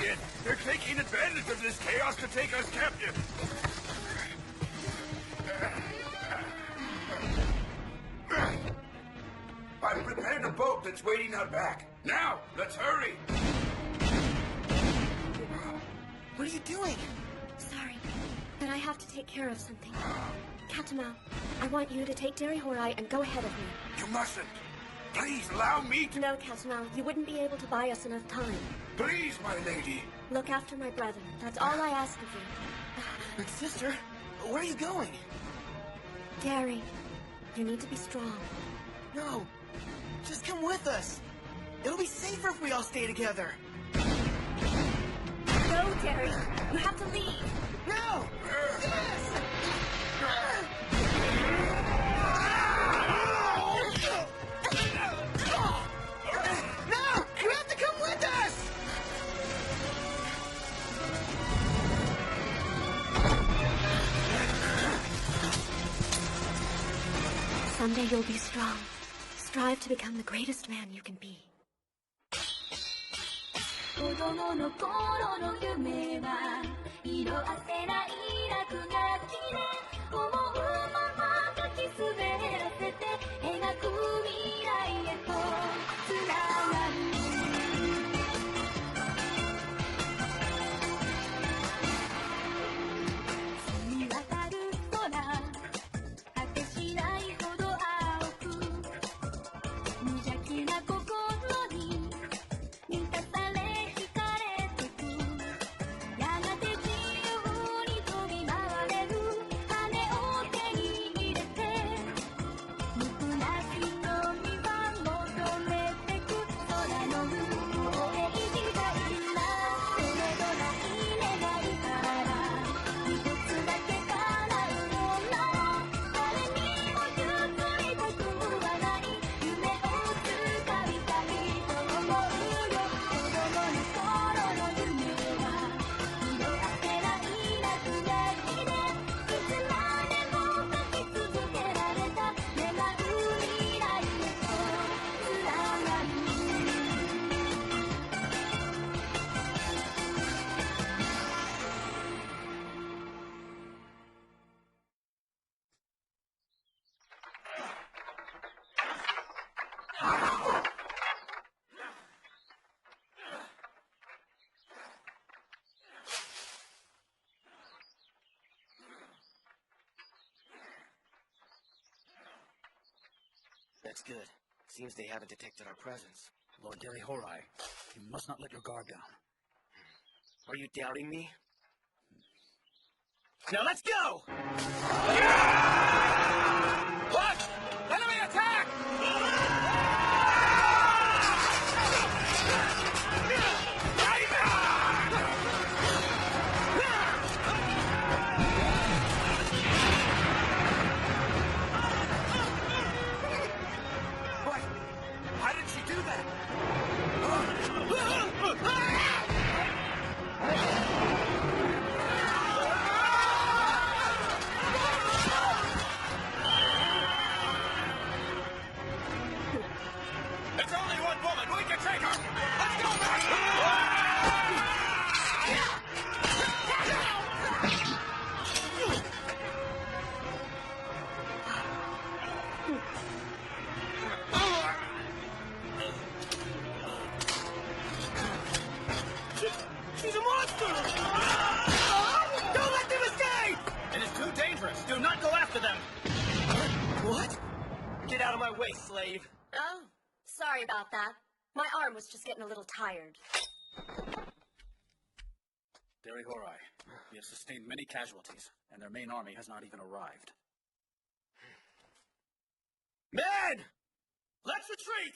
idiot! They're taking advantage of this chaos to take us captive! I've prepared a boat that's waiting out back. Now, let's hurry! What are you doing? Sorry, but I have to take care of something. Katamao, I want you to take Derry Horai and go ahead of me. You mustn't. Please allow me to... No, Katamao, you wouldn't be able to buy us enough time. Please, my lady. Look after my brother. That's all I ask of you. Sister, where are you going? Derry, you need to be strong. No, just come with us. It'll be safer if we all stay together. No, Derry, you have to leave. No! Yes! No! You have to come with us! Someday you'll be strong. Strive to become the greatest man you can be. 子供の頃の夢は色あせない落書きで思うまま書き滑らせて描く未来へとつながる澄み渡る空果てしないほど青く無邪気な心に満たされThat's good. Seems they haven't detected our presence. Lord Derry Horai, you must not let your guard down. Are you doubting me? Now let's go! What? Enemy attack! What? How did she do that? It's only one woman. We can take her. Let's go back. She's a monster! Don't let them escape! It is too dangerous. Do not go after them. What? Get out of my way, slave. Oh, sorry about that. My arm was just getting a little tired. Derry Horai, we have sustained many casualties, and their main army has not even arrived. Men! Let's retreat!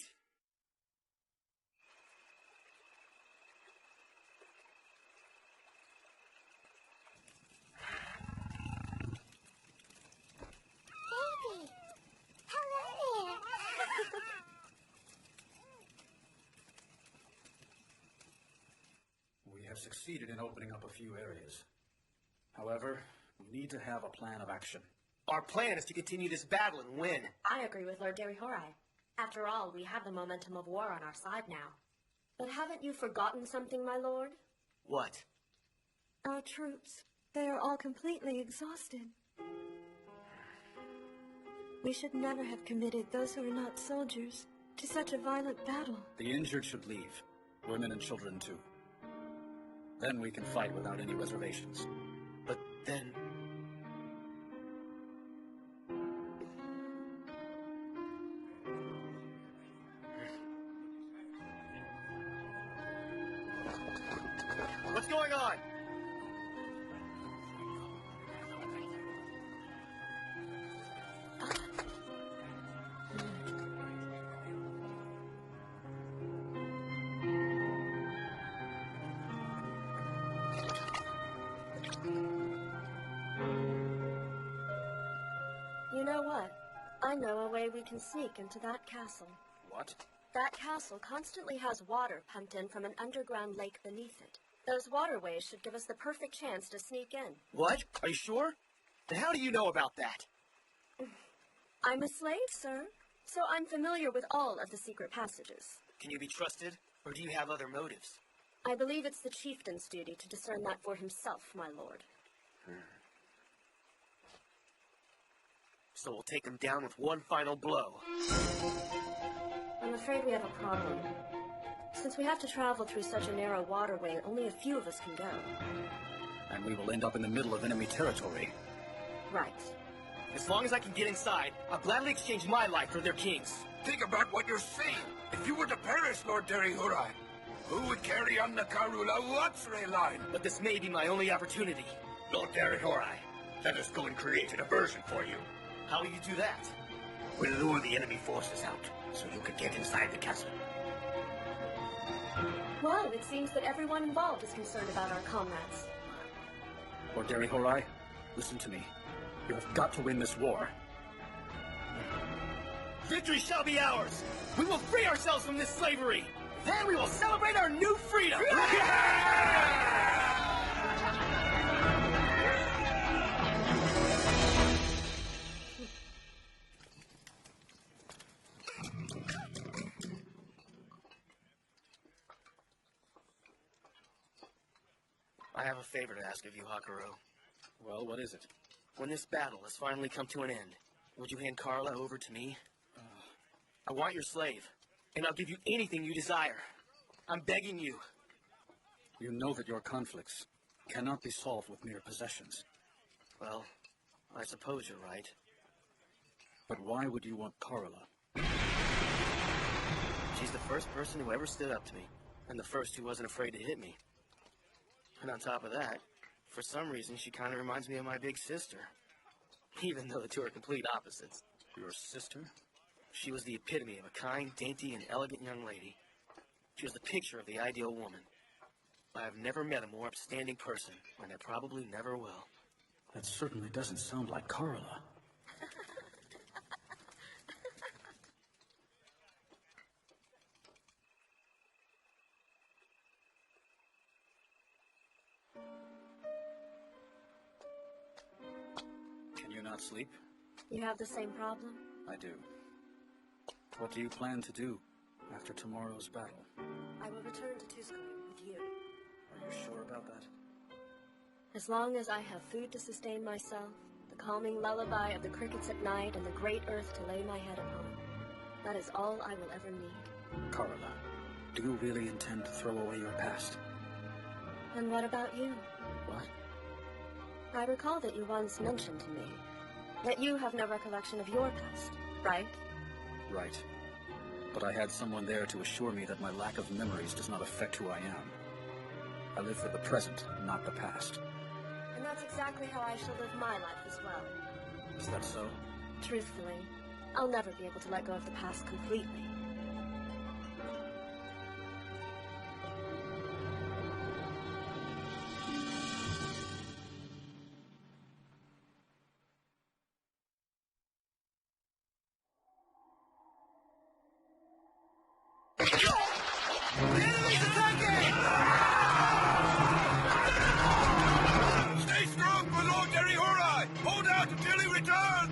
Baby! Hello there! We have succeeded in opening up a few areas. However, we need to have a plan of action. Our plan is to continue this battle and win. I agree with Lord Derry Horai. After all, we have the momentum of war on our side now. But haven't you forgotten something, my lord? What? Our troops, they are all completely exhausted. We should never have committed those who are not soldiers to such a violent battle. The injured should leave. Women and children, too. Then we can fight without any reservations. But then... What's going on? You know what? I know a way we can sneak into that castle. What? That castle constantly has water pumped in from an underground lake beneath it. Those waterways should give us the perfect chance to sneak in. What? Are you sure? Then how do you know about that? I'm a slave, sir, so I'm familiar with all of the secret passages. Can you be trusted, or do you have other motives? I believe it's the chieftain's duty to discern that for himself, my lord. So we'll take him down with one final blow. I'm afraid we have a problem. Since we have to travel through such a narrow waterway, only a few of us can go. And we will end up in the middle of enemy territory. Right. As long as I can get inside, I'll gladly exchange my life for their king's. Think about what you're saying. If you were to perish, Lord Derihurai, who would carry on the Karula Watsure line? But this may be my only opportunity. Lord Derihurai, let us go and create a diversion for you. How will you do that? We'll lure the enemy forces out, so you can get inside the castle. Well, it seems that everyone involved is concerned about our comrades. Lord Derihurai, listen to me. You have got to win this war. Victory shall be ours! We will free ourselves from this slavery! Then we will celebrate our new freedom! I have a favor to ask of you, Hakaru. Well, what is it? When this battle has finally come to an end, would you hand Carla over to me? I want your slave, and I'll give you anything you desire. I'm begging you. You know that your conflicts cannot be solved with mere possessions. Well, I suppose you're right. But why would you want Carla? She's the first person who ever stood up to me, and the first who wasn't afraid to hit me. And on top of that, for some reason, she kind of reminds me of my big sister. Even though the two are complete opposites. Your sister? She was the epitome of a kind, dainty, and elegant young lady. She was the picture of the ideal woman. I have never met a more upstanding person, and I probably never will. That certainly doesn't sound like Carla. Can you not sleep? You have the same problem? I do. What do you plan to do after tomorrow's battle? I will return to Tusculum with you. Are you sure about that? As long as I have food to sustain myself, the calming lullaby of the crickets at night, and the great earth to lay my head upon, that is all I will ever need. Carla, do you really intend to throw away your past? And what about you? What? I recall that you once mentioned to me that you have no recollection of your past, right? Right. But I had someone there to assure me that my lack of memories does not affect who I am. I live for the present, not the past. And that's exactly how I shall live my life as well. Is that so? Truthfully, I'll never be able to let go of the past completely. Stay strong for Lord Derihurai! Hold out until he returns!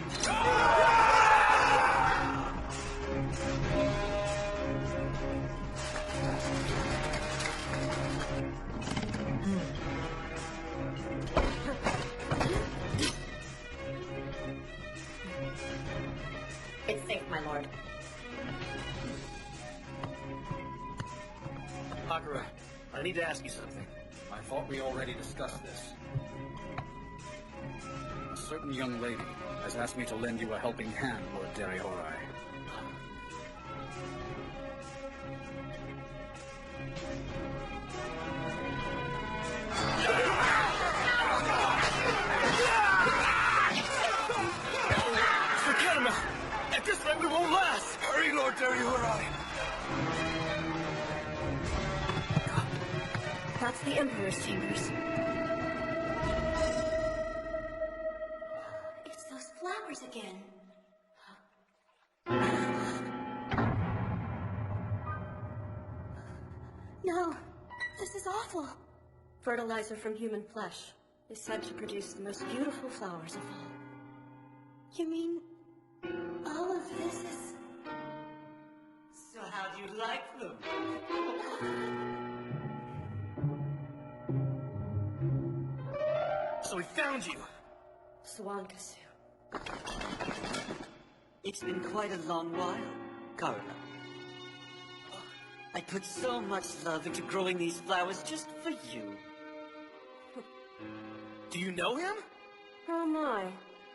It's safe, my lord. Sakura, I need to ask you something. I thought we already discussed this. A certain young lady has asked me to lend you a helping hand, Lord Horai. Forget him! At this rate, we won't last! Hurry, Lord Horai. That's the Emperor's chambers. It's those flowers again. No, this is awful. Fertilizer from human flesh is said to produce the most beautiful flowers of all. You mean all of this is... So how do you like them? So we found you! Swankasu. It's been quite a long while, Carla. I put so much love into growing these flowers just for you. Do you know him? Oh my.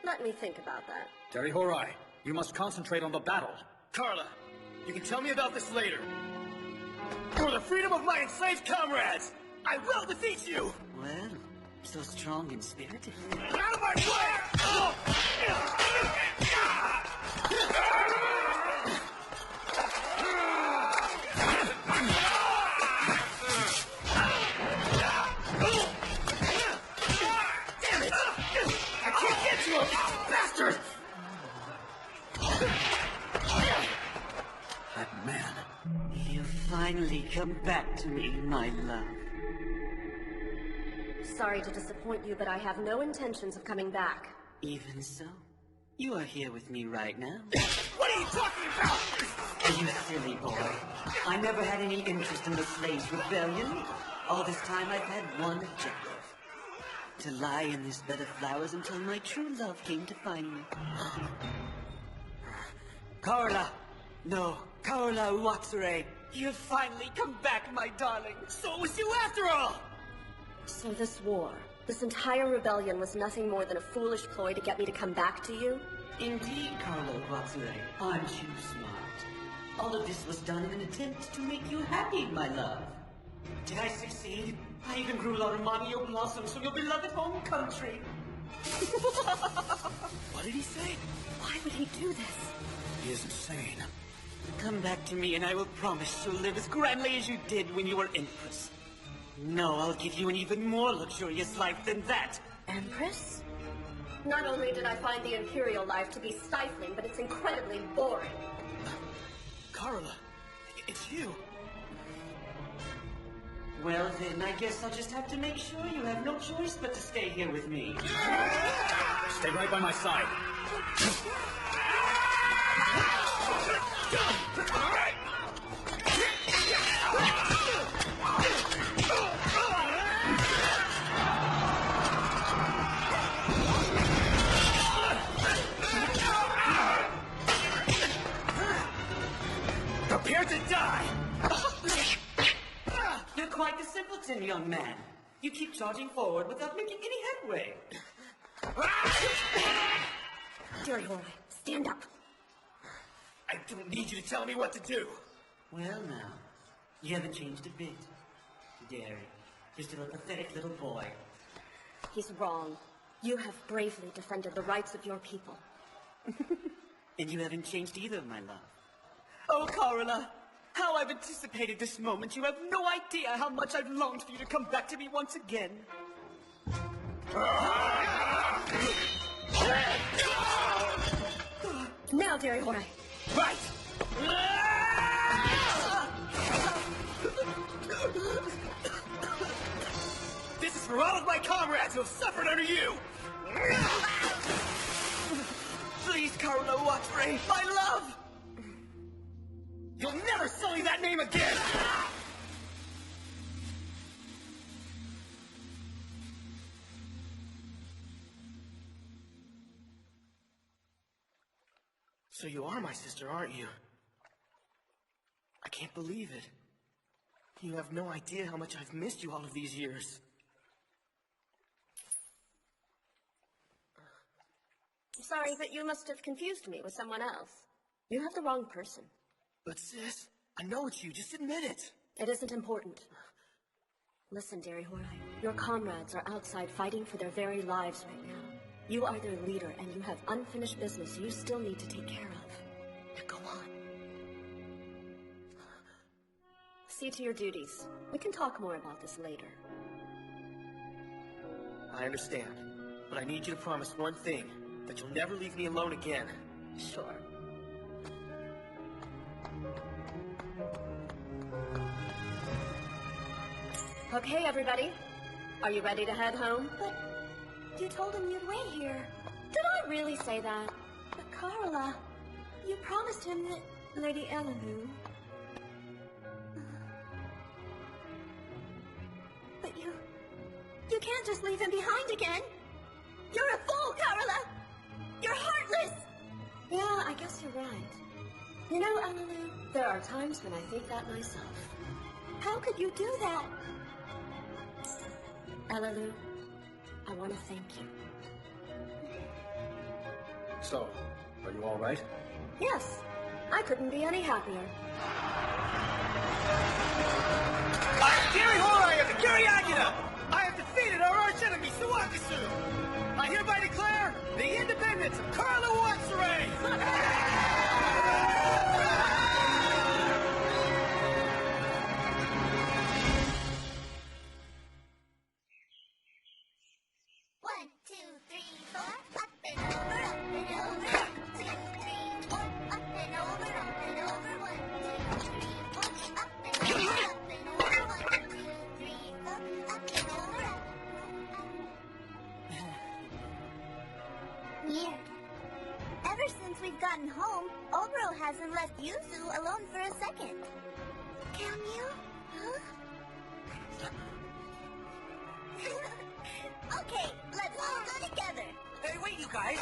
Let me think about that. Horai, you must concentrate on the battle. Carla, you can tell me about this later. For the freedom of my enslaved comrades, I will defeat you! Well, so strong and spirited. Out of my way! Damn it! I can't get to him! Bastard! That man. You finally come back to me, my love. Sorry to disappoint you, but I have no intentions of coming back. Even so, you are here with me right now. What are you talking about? You silly boy. I never had any interest in the slaves' rebellion. All this time I've had one objective. To lie in this bed of flowers until my true love came to find me. Carla! No, Carla Uwatsure! You've finally come back, my darling! So it was you after all! So this war, this entire rebellion was nothing more than a foolish ploy to get me to come back to you? Indeed, Carla Uwatsure. Aren't you smart? All of this was done in an attempt to make you happy, my love. Did I succeed? I even grew Larumanio blossoms from your beloved home country. What did he say? Why would he do this? He is insane. Come back to me and I will promise you'll live as grandly as you did when you were Empress. No, I'll give you an even more luxurious life than that. Empress? Not only did I find the Imperial life to be stifling, but it's incredibly boring. Carla, it's you. Well then, I guess I'll just have to make sure you have no choice but to stay here with me. Stay right by my side. Prepare to die! You're quite the simpleton, young man. You keep charging forward without making any headway. Horai, stand up. I don't need you to tell me what to do. Well now, you haven't changed a bit. Derry, you're still a pathetic little boy. He's wrong. You have bravely defended the rights of your people. And you haven't changed either, my love. Oh, Carla, how I've anticipated this moment. You have no idea how much I've longed for you to come back to me once again. Now, Horai. Right! This is for all of my comrades who have suffered under you! Please, Carla Uwatsure, my love! You'll never sully that name again! So you are my sister, aren't you? I can't believe it. You have no idea how much I've missed you all of these years. Sorry, but you must have confused me with someone else. You have the wrong person. But sis, I know it's you. Just admit it. It isn't important. Listen, Derry Horai, your comrades are outside fighting for their very lives right now. You are their leader, and you have unfinished business you still need to take care of. Now go on. See to your duties. We can talk more about this later. I understand, but I need you to promise one thing, that you'll never leave me alone again. Sure. Okay, everybody. Are you ready to head home? But you told him you'd wait here. Did I really say that? But Carla, you promised him that... Lady Elenu. But you can't just leave him behind again. You're a fool, Carla. You're heartless. Yeah, I guess you're right. You know, Elenu, there are times when I think that myself. How could you do that? Elenu, I want to thank you. So, are you all right? Yes, I couldn't be any happier. I'm Derry Horai of the Kiryagina! I have defeated our arch enemy, Suwakasu! I hereby declare the independence of Carla Watsure! One, two, three, four. Up and over, up and over. 2, 3, 4. Up and over, up and over. 1, 2, 3, 4. Up and over, up and over. 1, 2, 3, 4. Up and over, up. Weird. Ever since we've gotten home, Obro hasn't left Yuzu alone for a second. Can you? Huh? Okay, let's all go together. Hey, wait, you guys!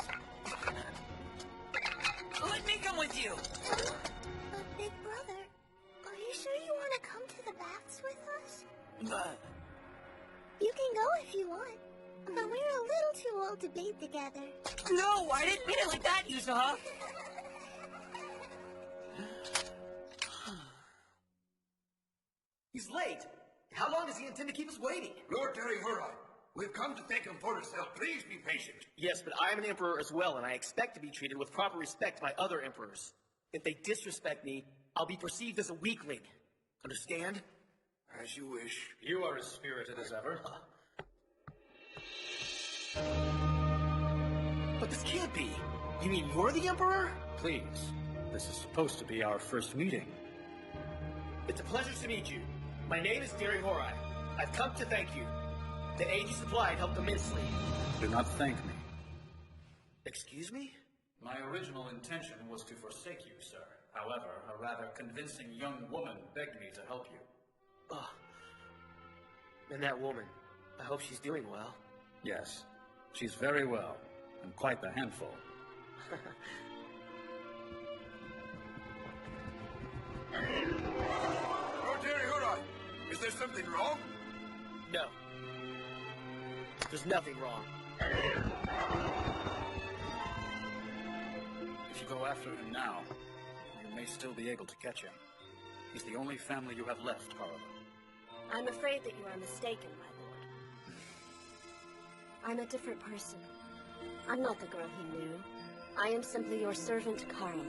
Let me come with you! But Big Brother, are you sure you want to come to the baths with us? You can go if you want, but we're a little too old to bathe together. No, I didn't mean it like that, Yusaha! He's late. How long does he intend to keep us waiting? Lord Derry Horai, we've come to thank him for his help. Please be patient. Yes, but I am an emperor as well, and I expect to be treated with proper respect by other emperors. If they disrespect me, I'll be perceived as a weakling. Understand? As you wish. You are as spirited as ever. But this can't be. You mean you're the emperor? Please, this is supposed to be our first meeting. It's a pleasure to meet you. My name is Derry Horai. I've come to thank you. The aid you supplied helped immensely. Do not thank me. Excuse me? My original intention was to forsake you, sir. However, a rather convincing young woman begged me to help you. Oh. And that woman, I hope she's doing well. Yes, she's very well, and quite the handful. Lord Derry Horai, is there something wrong? No. There's nothing wrong. If you go after him now, you may still be able to catch him. He's the only family you have left, Carla. I'm afraid that you are mistaken, my lord. I'm a different person. I'm not the girl he knew. I am simply your servant, Carla.